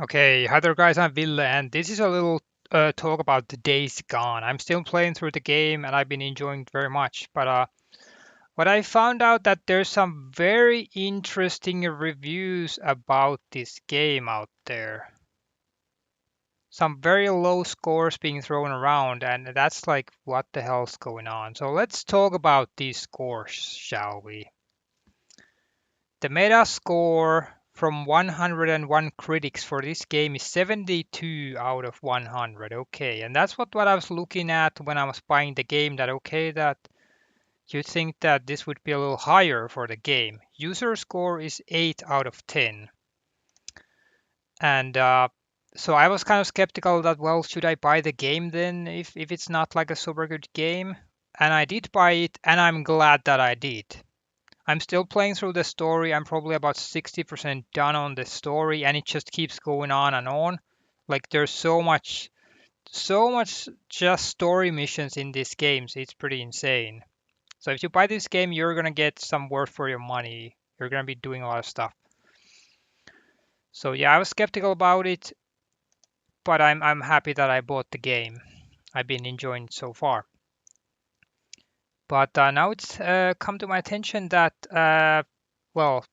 Okay, hi there guys, I'm Ville and this is a little talk about the Days Gone. I'm still playing through the game and I've been enjoying it very much. But I found out that there's some very interesting reviews about this game out there. Some very low scores being thrown around and that's like what the hell's going on. So let's talk about these scores, shall we? The meta score from 101 critics for this game is 72 out of 100. Okay, and that's what I was looking at when I was buying the game. That okay, that you think that this would be a little higher for the game. User score is 8 out of 10. And so I was kind of skeptical that, well, should I buy the game then if it's not like a super good game? And I did buy it, and I'm glad that I did. I'm still playing through the story. I'm probably about 60% done on the story, and it just keeps going on and on. Like there's so much just story missions in these games. It's pretty insane. So if you buy this game, you're gonna get some worth for your money. You're gonna be doing a lot of stuff. So yeah, I was skeptical about it, but I'm happy that I bought the game. I've been enjoying it so far. But now it's come to my attention that well,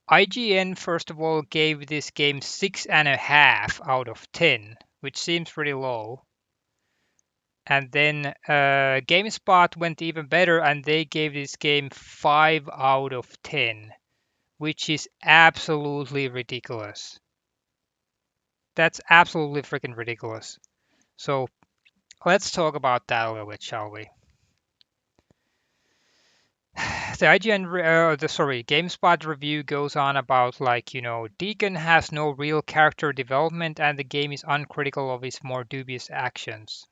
IGN, first of all, gave this game 6.5 out of 10, which seems pretty low. And then Gamespot went even better and they gave this game 5 out of 10, which is absolutely ridiculous. That's absolutely freaking ridiculous. So let's talk about that a little bit, shall we? The GameSpot review goes on about like, Deacon has no real character development and the game is uncritical of his more dubious actions.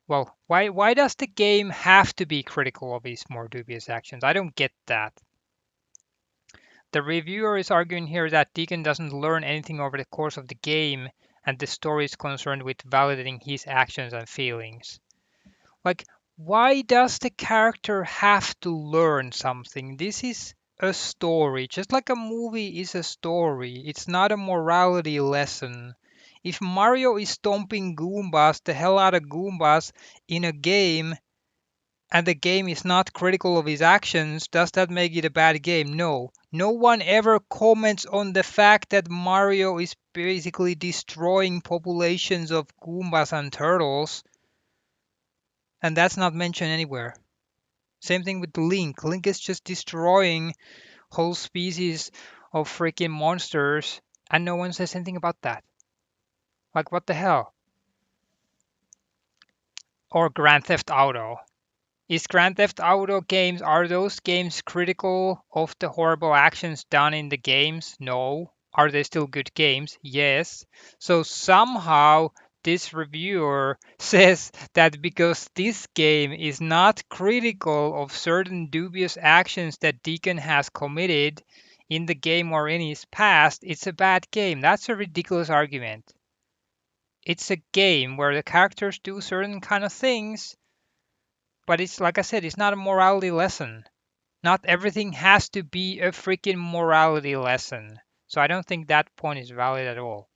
Well, why does the game have to be critical of his more dubious actions? I don't get that. The reviewer is arguing here that Deacon doesn't learn anything over the course of the game and the story is concerned with validating his actions and feelings. Like, why does the character have to learn something? This is a story, just like a movie is a story. It's not a morality lesson. If Mario is stomping Goombas, the hell out of Goombas, in a game, and the game is not critical of his actions, does that make it a bad game? No. No one ever comments on the fact that Mario is basically destroying populations of Goombas and turtles, and that's not mentioned anywhere. Same thing with Link. Link is just destroying whole species of freaking monsters, and no one says anything about that. Like, what the hell? Or Grand Theft Auto. Is Grand Theft Auto games, are those games critical of the horrible actions done in the games? No. Are they still good games? Yes. So somehow this reviewer says that because this game is not critical of certain dubious actions that Deacon has committed in the game or in his past, it's a bad game. That's a ridiculous argument. It's a game where the characters do certain kind of things, but it's like I said, it's not a morality lesson. Not everything has to be a freaking morality lesson. So I don't think that point is valid at all.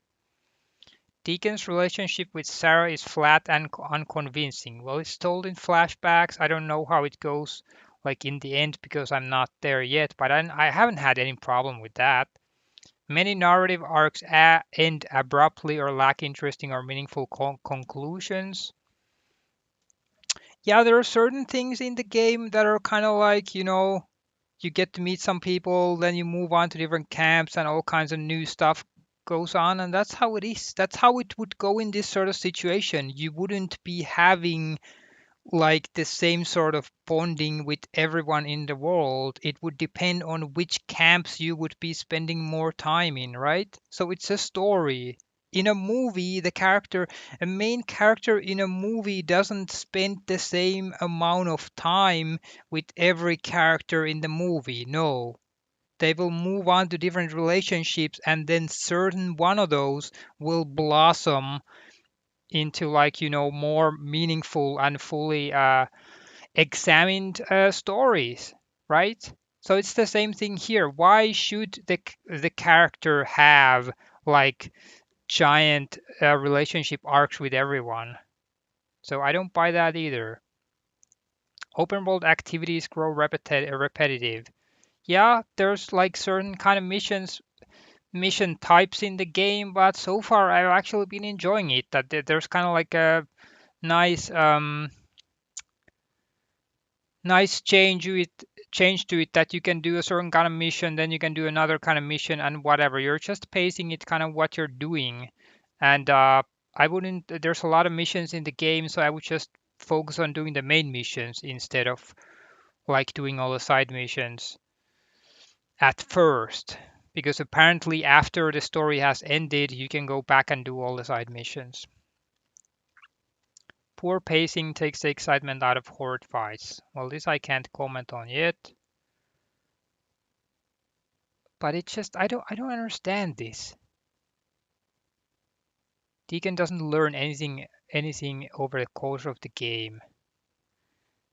Deacon's relationship with Sarah is flat and unconvincing. Well, it's told in flashbacks. I don't know how it goes like in the end because I'm not there yet, but I haven't had any problem with that. Many narrative arcs end abruptly or lack interesting or meaningful conclusions. Yeah, there are certain things in the game that are kind of like, you get to meet some people, then you move on to different camps and all kinds of new stuff goes on, and that's how it is. That's how it would go in this sort of situation. You wouldn't be having like the same sort of bonding with everyone in the world. It would depend on which camps you would be spending more time in, right? So it's a story. In a movie, a main character in a movie doesn't spend the same amount of time with every character in the movie. No. They will move on to different relationships and then certain one of those will blossom into like, more meaningful and fully examined stories, right? So it's the same thing here. Why should the character have like giant relationship arcs with everyone? So I don't buy that either. Open world activities grow repetitive. Yeah, there's like certain kind of mission types in the game, but so far I've actually been enjoying it. That there's kind of like a nice nice change to it that you can do a certain kind of mission, then you can do another kind of mission and whatever. You're just pacing it kind of what you're doing. And I wouldn't there's a lot of missions in the game, so I would just focus on doing the main missions instead of like doing all the side missions at first. Because apparently after the story has ended, you can go back and do all the side missions. Poor pacing takes the excitement out of horde fights. Well, this I can't comment on yet. But it's just I don't understand this. Deacon doesn't learn anything over the course of the game.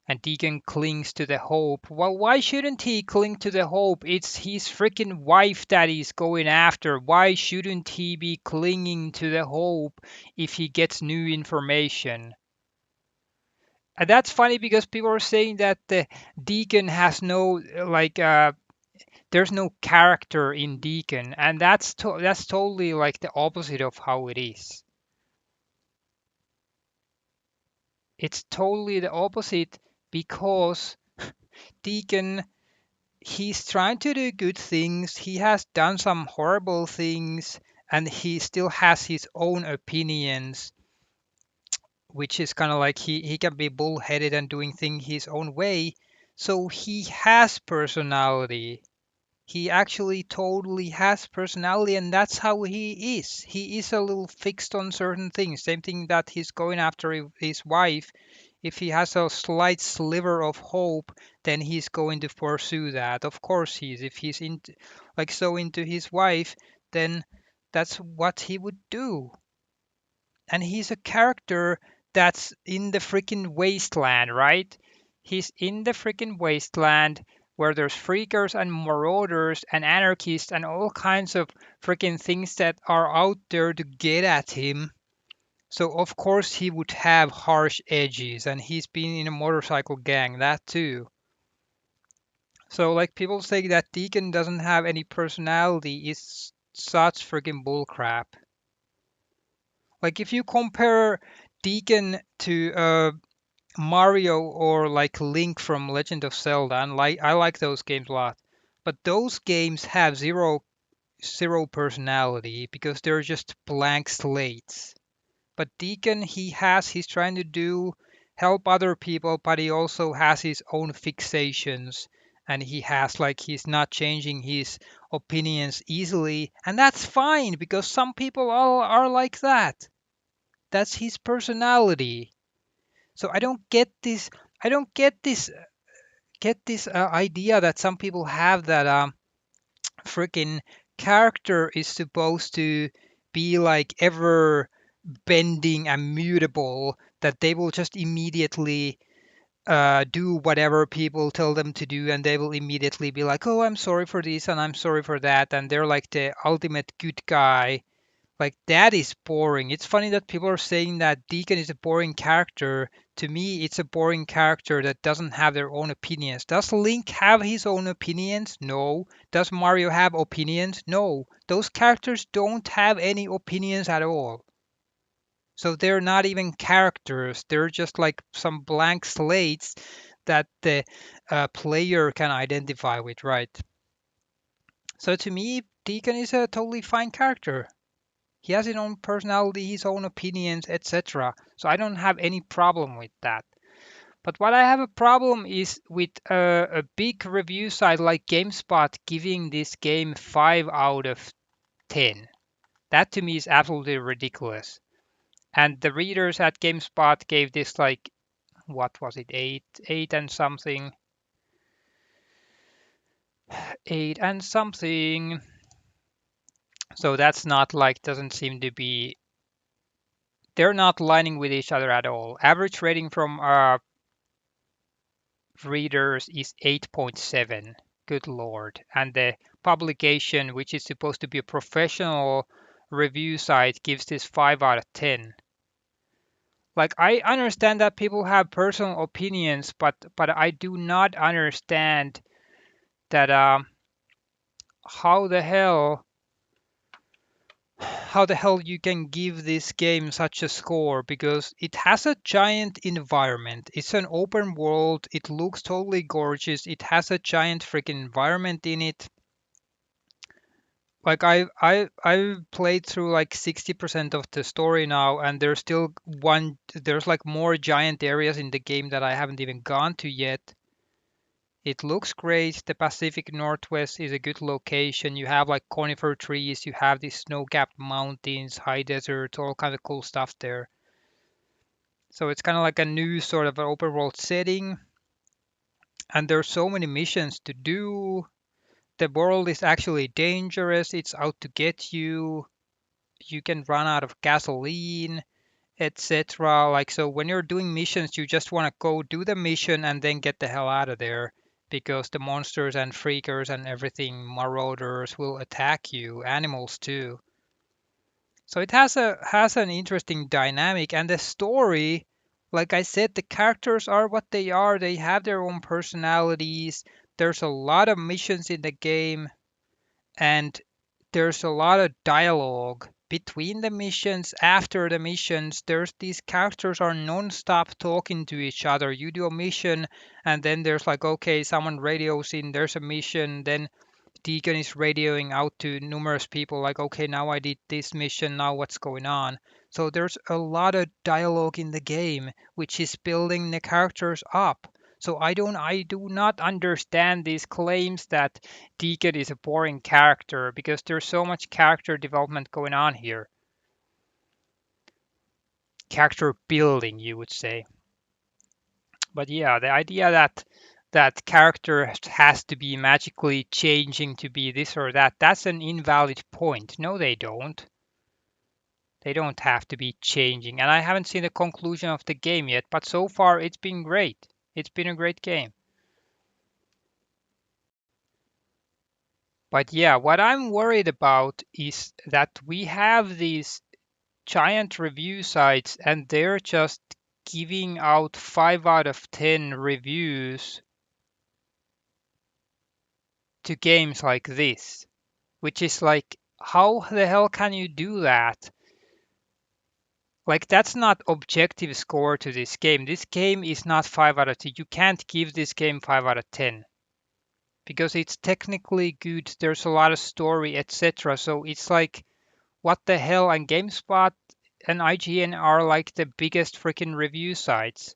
And Deacon clings to the hope. Well, why shouldn't he cling to the hope? It's his freaking wife that he's going after. Why shouldn't he be clinging to the hope if he gets new information? And that's funny because people are saying that the Deacon has no there's no character in Deacon, and that's totally like the opposite of how it is. It's totally the opposite because Deacon, he's trying to do good things. He has done some horrible things, and he still has his own opinions, which is kind of like he can be bullheaded and doing things his own way. So he has personality. He actually totally has personality, and that's how he is. He is a little fixed on certain things. Same thing that he's going after his wife. If he has a slight sliver of hope, then he's going to pursue that. Of course he is. If he's like so into his wife, then that's what he would do. And he's a character that's in the freaking wasteland, right? He's in the freaking wasteland where there's freakers and marauders and anarchists and all kinds of freaking things that are out there to get at him. So of course he would have harsh edges, and he's been in a motorcycle gang, that too. So like people say that Deacon doesn't have any personality is such freaking bullcrap. Like if you compare Deacon to Mario or like Link from Legend of Zelda, and like I like those games a lot, but those games have zero personality because they're just blank slates. But Deacon, he's trying to do help other people, but he also has his own fixations, and he's not changing his opinions easily, and that's fine because some people are like that. That's his personality. So I don't get this idea that some people have that freaking character is supposed to be like ever bending and mutable, that they will just immediately do whatever people tell them to do, and they will immediately be like, oh, I'm sorry for this and I'm sorry for that, and they're like the ultimate good guy. Like that is boring. It's funny that people are saying that Deacon is a boring character. To me, it's a boring character that doesn't have their own opinions. Does Link have his own opinions? No. Does Mario have opinions? No. Those characters don't have any opinions at all. So they're not even characters. They're just like some blank slates that the player can identify with, right? So to me, Deacon is a totally fine character. He has his own personality, his own opinions, etc. So I don't have any problem with that. But what I have a problem is with a big review site like GameSpot giving this game 5 out of 10. That to me is absolutely ridiculous. And the readers at GameSpot gave this like, what was it, 8 and something. 8 and something. So that's not like, doesn't seem to be, they're not lining with each other at all. Average rating from readers is 8.7. Good lord. And the publication, which is supposed to be a professional review site, gives this 5 out of 10. Like, I understand that people have personal opinions, but I do not understand that how the hell you can give this game such a score, because it has a giant environment. It's an open world. It looks totally gorgeous. It has a giant freaking environment in it. Like, I've played through like 60% of the story now, and there's like more giant areas in the game that I haven't even gone to yet. It looks great. The Pacific Northwest is a good location. You have like conifer trees, you have these snow-capped mountains, high desert, all kind of cool stuff there. So it's kind of like a new sort of an open world setting, and there's so many missions to do. The world is actually dangerous. It's out to get you. You can run out of gasoline, etc. Like, so when you're doing missions, you just want to go do the mission and then get the hell out of there, because the monsters and freakers and everything, marauders, will attack you, animals too. So it has an interesting dynamic, and the story, like I said, the characters are what they are. They have their own personalities. There's a lot of missions in the game, and there's a lot of dialogue between the missions. After the missions, there's these characters are non-stop talking to each other. You do a mission, and then there's like, okay, someone radios in, there's a mission, then Deacon is radioing out to numerous people like, okay, now I did this mission, now what's going on? So there's a lot of dialogue in the game, which is building the characters up. So I do not understand these claims that Deacon is a boring character, because there's so much character development going on here. Character building, you would say. But yeah, the idea that character has to be magically changing to be this or that, that's an invalid point. No, they don't. They don't have to be changing. And I haven't seen the conclusion of the game yet, but so far it's been great. It's been a great game. But yeah, what I'm worried about is that we have these giant review sites, and they're just giving out 5 out of 10 reviews to games like this, which is like, how the hell can you do that? Like, that's not objective score to this game. This game is not 5 out of 10. You can't give this game 5 out of 10 because it's technically good. There's a lot of story, etc. So it's like, what the hell? And GameSpot and IGN are like the biggest freaking review sites.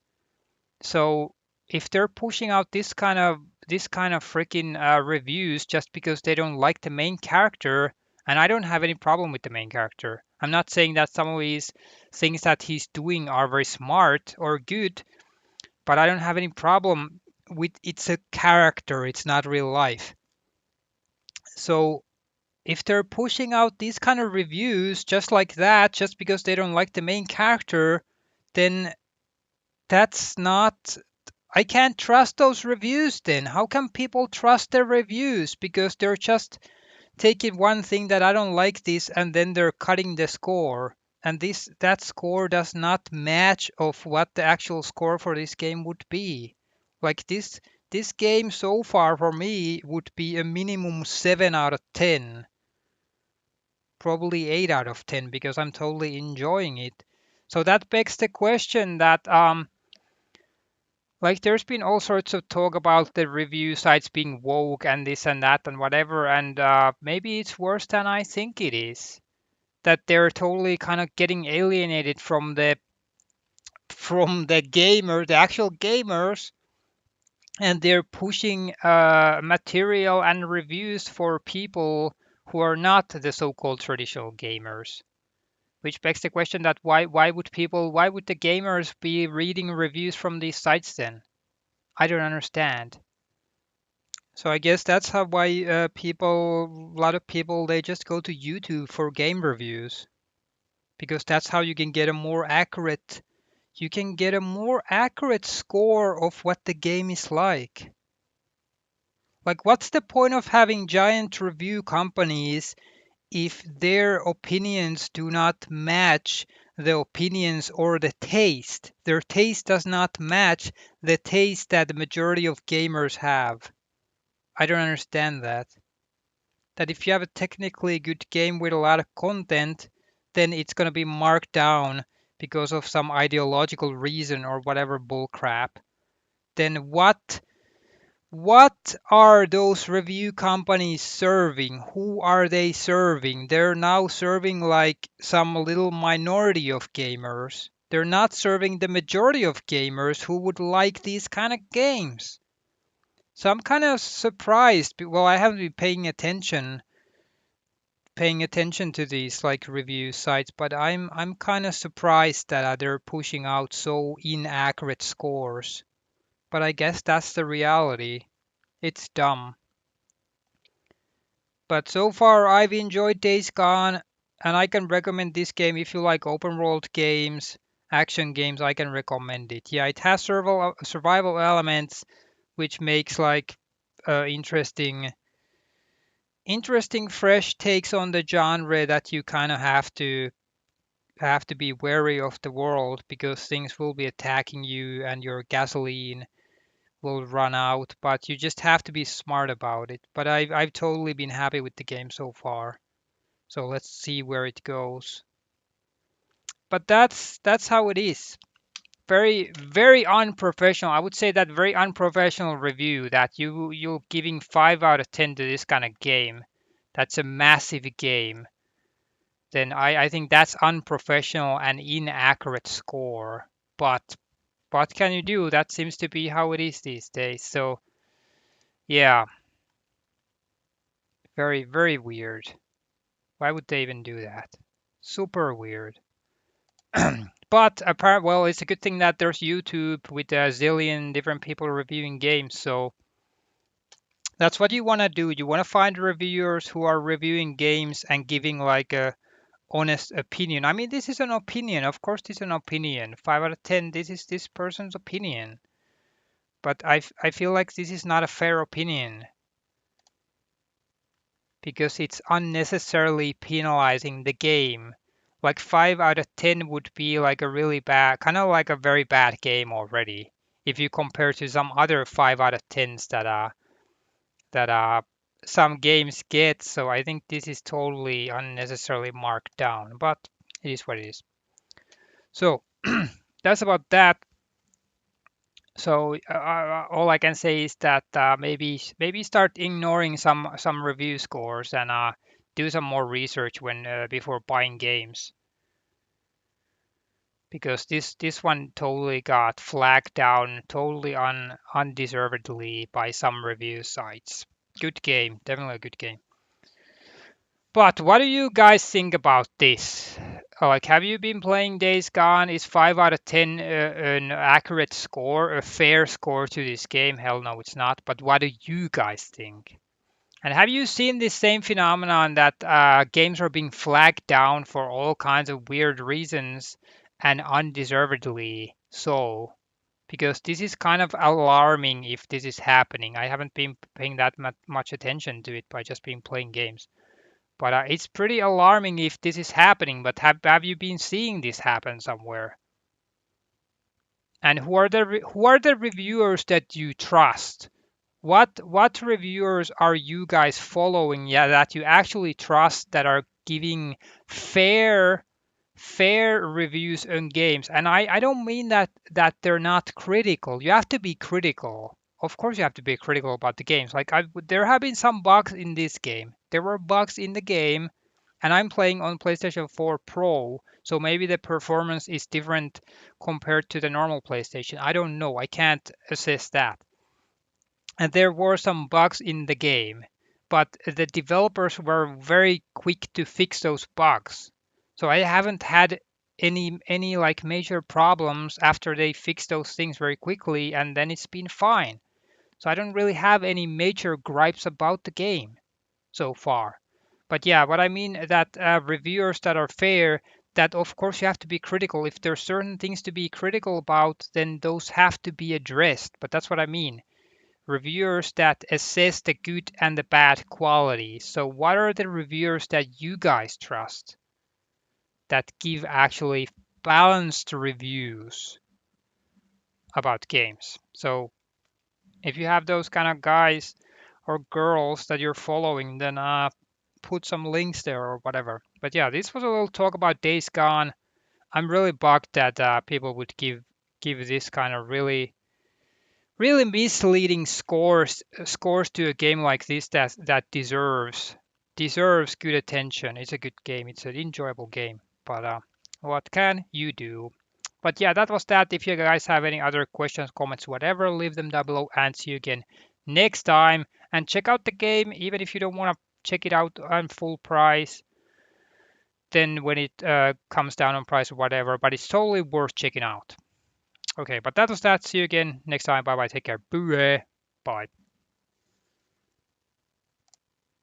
So if they're pushing out this kind of freaking reviews just because they don't like the main character, and I don't have any problem with the main character. I'm not saying that some of these things that he's doing are very smart or good, but I don't have any problem with, it's a character, it's not real life. So if they're pushing out these kind of reviews just like that, just because they don't like the main character, then that's not, I can't trust those reviews then. How can people trust their reviews? Because they're just taking one thing that I don't like this, and then they're cutting the score. And that score does not match of what the actual score for this game would be. Like, this game so far for me would be a minimum 7 out of 10. Probably 8 out of 10, because I'm totally enjoying it. So that begs the question that like, there's been all sorts of talk about the review sites being woke and this and that and whatever, and maybe it's worse than I think it is. That they're totally kind of getting alienated from the gamer, the actual gamers, and they're pushing material and reviews for people who are not the so-called traditional gamers. Which begs the question that why would the gamers be reading reviews from these sites then? I don't understand. So I guess that's how why a lot of people, they just go to YouTube for game reviews, because that's how you can get a more accurate score of what the game is like. Like, what's the point of having giant review companies if their opinions do not match the opinions or the taste? Their taste does not match the taste that the majority of gamers have. I don't understand that. That if you have a technically good game with a lot of content, then it's going to be marked down because of some ideological reason or whatever bullcrap. Then what are those review companies serving? Who are they serving? They're now serving like some little minority of gamers. They're not serving the majority of gamers who would like these kind of games. So I'm kind of surprised. Well, I haven't been paying attention to these like review sites, but I'm kind of surprised that they're pushing out so inaccurate scores. But I guess that's the reality. It's dumb. But so far, I've enjoyed Days Gone, and I can recommend this game if you like open world games, action games. I can recommend it. Yeah, it has survival elements, which makes like interesting fresh takes on the genre that you kind of have to be wary of the world because things will be attacking you and your gasoline will run out, but you just have to be smart about it. But I've totally been happy with the game so far. So let's see where it goes. But that's how it is. Very very unprofessional. I would say that very unprofessional review that you're giving 5 out of 10 to this kind of game. That's a massive game. Then I think that's unprofessional and inaccurate score. But what can you do? That seems to be how it is these days. So yeah, very very weird. Why would they even do that? Super weird. But apart, well, it's a good thing that there's YouTube with a zillion different people reviewing games. So that's what you want to do. You want to find reviewers who are reviewing games and giving like a honest opinion. I mean, this is an opinion. Of course, this is an opinion. 5 out of 10, this is this person's opinion. But I feel like this is not a fair opinion because it's unnecessarily penalizing the game. Like 5 out of 10 would be like a really bad, kind of like a very bad game already. If you compare to some other 5 out of 10s that some games get. So I think this is totally unnecessarily marked down, but it is what it is. So that's about that. So all I can say is that maybe start ignoring some review scores and do some more research when before buying games because this one totally got flagged down totally undeservedly by some review sites. Good game, definitely a good game. But what do you guys think about this? Like, have you been playing Days Gone? Is 5 out of 10 an accurate score, a fair score to this game? Hell no, it's not. But what do you guys think? And have you seen this same phenomenon that games are being flagged down for all kinds of weird reasons and undeservedly so? Because this is kind of alarming if this is happening. I haven't been paying that much attention to it by just been playing games. But it's pretty alarming if this is happening. But have you been seeing this happen somewhere? And who are the reviewers that you trust? What reviewers are you guys following? Yeah, that you actually trust that are giving fair reviews on games. And I don't mean that they're not critical. You have to be critical. Of course you have to be critical about the games. Like there have been some bugs in this game. There were bugs in the game and I'm playing on PlayStation 4 Pro, so maybe the performance is different compared to the normal PlayStation. I don't know. I can't assess that. And there were some bugs in the game, but the developers were very quick to fix those bugs. So I haven't had any like major problems after they fixed those things very quickly and then it's been fine. So I don't really have any major gripes about the game so far. But yeah, what I mean that reviewers that are fair, that of course you have to be critical. If there's certain things to be critical about, then those have to be addressed. But that's what I mean. reviewers that assess the good and the bad quality. So what are the reviewers that you guys trust that give actually balanced reviews about games? So if you have those kind of guys or girls that you're following, then put some links there or whatever. But yeah, this was a little talk about Days Gone. I'm really bugged that people would give this kind of really misleading scores to a game like this that deserves good attention. It's a good game. It's an enjoyable game. But what can you do? But yeah, that was that. If you guys have any other questions, comments, whatever, leave them down below and see you again next time. And check out the game, even if you don't want to check it out on full price, then when it comes down on price or whatever, but it's totally worth checking out. Okay, but that was that. See you again next time. Bye bye. Take care. Bye. Bye.